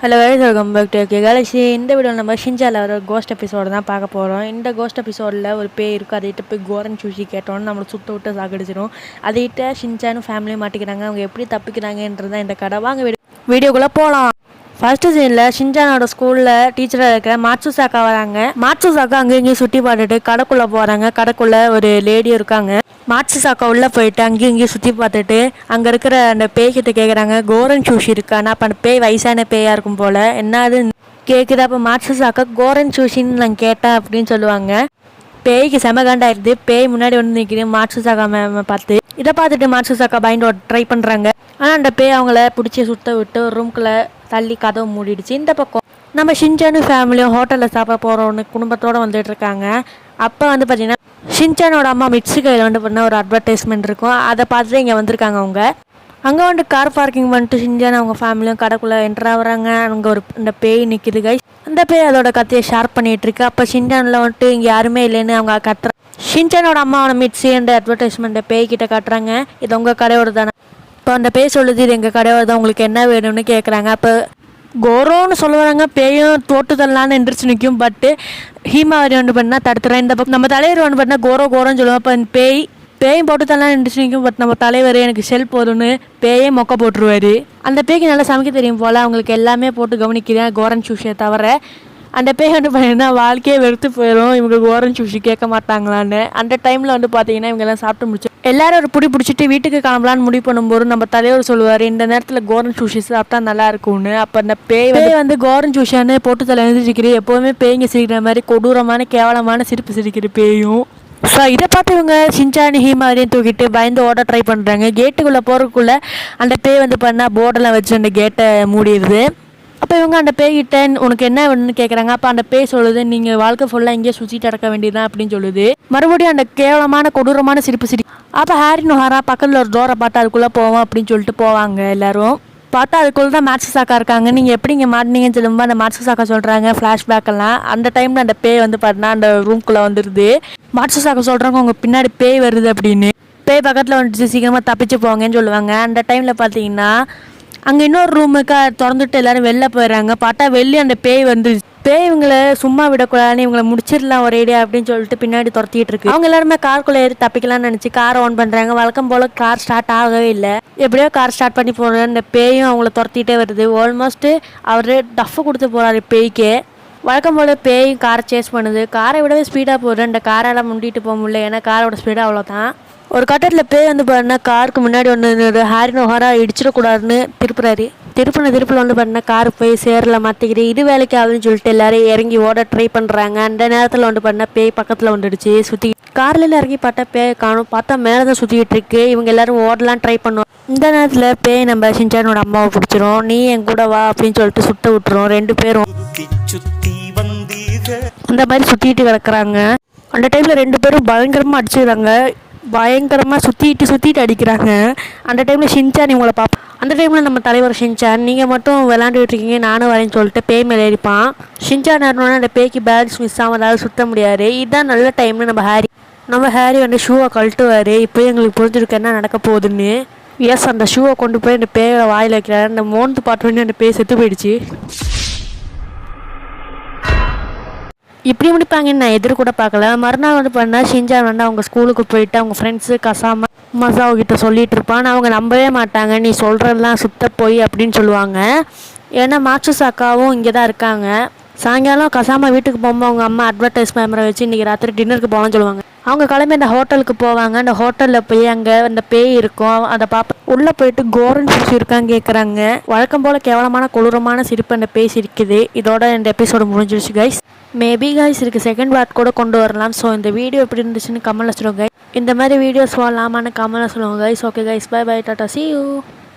Hello guys, welcome back to OK Galaxy. இந்த வீடியோவில் நம்ம ஷின்சானில் ஒரு கோஸ்ட் எபிசோடு தான் பார்க்க போகிறோம். இந்த கோஸ்ட் எபிசோடில் ஒரு பேய் இருக்குது. அதைகிட்ட போய் கோரன் சூஷி கேட்டோன்னு நம்மளை சுட்ட விட்டு சாக்கடிச்சிடும். அதைகிட்ட ஷின்சானும் ஃபேமிலியும் மாட்டிக்கிறாங்க. அவங்க எப்படி தப்பிக்கிறாங்கன்றது தான் இந்த கதை. வாங்க வீடியோக்குள்ளே போகலாம். ஃபர்ஸ்ட் சீனில் ஷின்சானோட ஸ்கூலில் டீச்சராக இருக்கிற மாட்சுசாக்கா வராங்க. மாட்சுசாக்கா அங்கேயும் சுற்றி பார்த்துட்டு கடைக்குள்ளே போகிறாங்க. கடைக்குள்ளே ஒரு லேடி இருக்காங்க. மாட்சுசாக்கா உள்ளே போயிட்டு அங்கேயும் இங்கேயும் சுற்றி பார்த்துட்டு அங்கே இருக்கிற அந்த பேய்கிட்ட கேட்குறாங்க, கோரன் சூஷி இருக்கானா? அப்போ அந்த பேய் வயசான பேயாக இருக்கும் போல், என்னது கேட்குது. அப்போ மாட்சுசாக்கா கோரன் சூஷின்னு நான் கேட்டேன் அப்படின்னு சொல்லுவாங்க. பேய்க்கு செமகாண்டாயிருது. பேய் முன்னாடி வந்து நிற்கிறேன் மாட்சுசாக்கா மேம் பார்த்து. இதை பார்த்துட்டு மாட்சுசாக்கா பயந்து ட்ரை பண்ணுறாங்க. ஆனால் அந்த பேய் அவங்கள பிடிச்சி சுத்த விட்டு ஒரு ரூம்குள்ளே தள்ளி கதவை மூடிடுச்சு. இந்த பக்கம் நம்ம ஷின்சானும் ஃபேமிலியும் ஹோட்டலில் சாப்பிட போகிறோன்னு குடும்பத்தோடு வந்துட்டு இருக்காங்க. அப்போ வந்து பார்த்தீங்கன்னா ஷின்சானோட அம்மா மிட்ஸு கையில் வந்து பண்ண ஒரு அட்வர்டைஸ்மெண்ட் இருக்கும். அதை பார்த்துட்டு இங்கே வந்திருக்காங்க. அவங்க அங்கே வந்து கார் பார்க்கிங் பண்ணிட்டு ஷின்சான் அவங்க ஃபேமிலியும் கடைக்குள்ளே என்ட்ரு ஆகுறாங்க. அங்கே ஒரு இந்த பேய் நிற்கிது கைஸ். அந்த பேய் அதோட கத்தையை ஷேர் பண்ணிகிட்டு இருக்கு. அப்போ ஷின்சானில் வந்துட்டு இங்கே யாருமே இல்லைன்னு அவங்க கட்டுறாங்க. ஷின்சானோட அம்மாவோட மிட்ஸு என்ற அட்வர்டைஸ்மெண்ட்டை பேய்கிட்ட காட்டுறாங்க. இது உங்கள் கடையோட தானே? இப்போ அந்த பேய் சொல்லுது, இது எங்கள் கடையோட தான், உங்களுக்கு என்ன வேணும்னு கேட்குறாங்க. அப்போ கோரோன்னு சொல்லுவாங்க. பேயும் தோட்டு தரலான்னு எந்திரிச்சு நிற்கும். பட்டு ஹீமாவரி ஒன்று பண்ணால் தடுத்துறேன். இந்த பக்கம் நம்ம தலைவர் ஒன்று பண்ணால் கோரோன்னு சொல்லுவோம். அப்போ பேயும் போட்டு தரலான்னு எந்திரிச்சு நிற்கும். பட் நம்ம தலைவர் எனக்கு செல் போதும்னு பேயே மொக்க போட்டுருவார். அந்த பேய்க்கு நல்லா சமைக்க தெரியும் போல். அவங்களுக்கு எல்லாமே போட்டு கவனிக்கிறேன் கோரன் சூஷியை தவிர. அந்த பேய் வந்து பார்த்தீங்கன்னா வாழ்க்கையே வெறுத்து போயிடும். இவங்க கோரன் சூஷி கேட்க மாட்டாங்களான்னு. அந்த டைமில் வந்து பார்த்தீங்கன்னா இவங்கெல்லாம் சாப்பிட்டு முடிச்சு எல்லாரும் ஒரு பிடிச்சிட்டு வீட்டுக்கு கிளம்பலான்னு முடிவு பண்ணும்போது நம்ம தலைவர் சொல்லுவார், இந்த நேரத்தில் கோரன் சூஷி சாப்பிட்டா நல்லா இருக்கும்னு. அப்போ அந்த பேய் வந்து கோரன் சூஷியான்னு போட்டு தலை எழுந்திருக்கிறேன். எப்போவுமே பேய்ங்க சிரிக்கிற மாதிரி கொடூரமான கேவலமான சிரிப்பு சிரிக்கிற பேயும். ஸோ இதை பார்த்து இவங்க ஷின்சான் ஹீமாவரியும் தூக்கிட்டு பயந்து ஓட ட்ரை பண்ணுறாங்க. கேட்டுக்குள்ளே போகிறதுக்குள்ளே அந்த பேய் வந்து பண்ணால் போர்டெல்லாம் வச்சு அந்த கேட்டை மூடிடுது. அப்போ இவங்க அந்த பேய்கிட்ட உனக்கு என்ன வேணும்னு கேட்குறாங்க. அப்போ அந்த பேய் சொல்லுது, நீங்கள் வாழ்க்கை ஃபுல்லாக இங்கேயே சுற்றிட்டு அடக்க வேண்டியதான் அப்படின்னு சொல்லுது. மறுபடியும் அந்த கேவலமான கொடூரமான சிரிப்பு. அப்போ ஹாரி நொஹாரா பக்கத்தில் ஒரு டோரை பார்த்து அதுக்குள்ளே போவோம் அப்படின்னு சொல்லிட்டு போவாங்க. எல்லோரும் பார்த்தா அதுக்குள்ளே தான் மாட்சுசாக்கா இருக்காங்க. நீங்கள் எப்படி இங்கே மாட்டினீங்கன்னு சொல்லும்போது அந்த மாட்சுசாக்கா சொல்கிறாங்க ஃப்ளாஷ்பேக்கெல்லாம். அந்த டைமில் அந்த பேய் வந்து பார்த்தீங்கன்னா அந்த ரூம்குள்ளே வந்துடுது. மாட்சுசாக்கா சொல்கிறாங்க, உங்கள் பின்னாடி பேய் வருது அப்படின்னு. பேய் பக்கத்தில் வந்துட்டு சீக்கிரமாக தப்பிச்சு போங்கன்னு சொல்லுவாங்க. அந்த டைமில் பார்த்தீங்கன்னா அங்கே இன்னொரு ரூமுக்கு திறந்துட்டு எல்லோரும் வெளில போயிடுறாங்க. பார்த்தா வெளியே அந்த பேய் வந்து பேய் இவங்களை சும்மா விடக்கூடாதுன்னு இவங்களை முடிச்சிடலாம் ஒரு ஐடியா அப்படின்னு சொல்லிட்டு பின்னாடி துரத்திட்டு இருக்கு. அவங்க எல்லாருமே காருக்குள்ளே ஏறி தப்பிக்கலாம்னு நினச்சி காரை ஆன் பண்ணுறாங்க. வழக்கம் போல் கார் ஸ்டார்ட் ஆகவே இல்லை. எப்படியோ கார் ஸ்டார்ட் பண்ணி போகிறேன். இந்த பேயும் அவங்கள துரத்திட்டே வருது. ஆல்மோஸ்ட் அவர் டஃப் கொடுத்து போகிறாரு பேய்க்கே. வழக்கம் போல் பேய் காரை சேஸ் பண்ணுது. காரை விடவே ஸ்பீடாக போகுது. அந்த காரெல்லாம் முண்டிட்டு போக முடியல, ஏன்னா காரோட ஸ்பீடாக அவ்வளோதான். ஒரு கட்டத்தில் பேய் வந்து பாருன்னா காருக்கு முன்னாடி ஒன்று ஹாரி நொஹாரா இடிச்சிடக்கூடாதுன்னு திருப்பில் வந்து பாருன்னா காரு போய் சேரில் மாற்றிக்கிட்டு இது வேலைக்கு ஆகுதுன்னு சொல்லிட்டு எல்லாரும் இறங்கி ஓட ட்ரை பண்ணுறாங்க. அந்த நேரத்தில் வந்து பாருன்னா பேய் பக்கத்தில் வந்துடுச்சு. சுற்றி கார்ல இறங்கி பார்த்தா பேய் காணும். பார்த்தா மேலே தான் சுற்றிக்கிட்டு இருக்கு. இவங்க எல்லாரும் ஓடலாம் ட்ரை பண்ணுவோம். இந்த நேரத்தில் பேய் நம்ம ஷின்சானோட அம்மாவை பிடிச்சிரும். நீ என் கூட வா அப்படின்னு சொல்லிட்டு சுட்ட விட்டுரும். ரெண்டு பேரும் அந்த மாதிரி சுற்றிட்டு கிடக்குறாங்க. அந்த டைமில் ரெண்டு பேரும் பயங்கரமாக அடிச்சுக்கிறாங்க. பயங்கரமாக சுற்றிட்டு அடிக்கிறாங்க. அந்த டைமில் ஷின்சான் இவங்களை பார்ப்போம். அந்த டைமில் நம்ம தலைவர் ஷின்சான், நீங்கள் மட்டும் விளாண்டுட்டு இருக்கீங்க, நானும் வரேன்னு சொல்லிட்டு பேய் மேலே ஏறிப்பான். ஷின்சான் ஏறினோன்னா அந்த பேய்க்கு பேலன்ஸ் மிஸ் ஆகாமல் சுற்ற முடியாது. இதுதான் நல்ல டைம்னு நம்ம ஹாரி வந்து ஷூவை கழட்டுவார். இப்போ எங்களுக்கு புரிஞ்சிருக்கு என்ன நடக்க போகுதுன்னு. எஸ், அந்த ஷூவை கொண்டு போய் அந்த பேயை வாயில் வைக்கிறாரு. அந்த மோந்து பார்த்தோன்னே அந்த பேய் செத்து போயிடுச்சு. இப்படி முடிப்பாங்கன்னு நான் எதிர்கூட பார்க்கல. மறுநாள் வந்து பண்ணால் ஷின்சான் வந்து அவங்க ஸ்கூலுக்கு போயிட்டு அவங்க ஃப்ரெண்ட்ஸு கசாமா மசாவோ கிட்ட சொல்லிட்டு இருப்பான். அவங்க நம்பவே மாட்டாங்க. நீ சொல்கிறதெல்லாம் சுத்த போய் அப்படின்னு சொல்லுவாங்க. ஏன்னா மாட்சுசாக்காவும் இங்கே தான் இருக்காங்க. சாயங்காலம் கசாமா வீட்டுக்கு போகும்போது அவங்க அம்மா அட்வர்டைஸ் கேமரா வச்சு இன்றைக்கி ராத்திரி டின்னருக்கு போகலான்னு சொல்லுவாங்க. அவங்க கிளம்பி அந்த ஹோட்டலுக்கு போவாங்க. அந்த ஹோட்டலில் போய் அங்கே அந்த பேய் இருக்கும். அதை பார்ப்ப உள்ளே போயிட்டு கோரன் சூஷி இருக்கான்னு கேட்குறாங்க. வழக்கம் போல் கேவலமான கொடூரமான சிரிப்பு அந்த பேய் சிரிக்குது. இதோட இந்த எபிசோடு முடிஞ்சிருச்சு கைஸ். மேபி கைஸ் இதுக்கு செகண்ட் பார்ட் கூட கொண்டு வரலாம். ஸோ இந்த வீடியோ எப்படி இருந்துச்சுன்னு கமெண்ட்ல சொல்லுங்க. இந்த மாதிரி வீடியோஸ் வரலாமான்னு கமெண்ட்ல சொல்லுங்க guys. Okay guys, bye bye, டாடா, see you.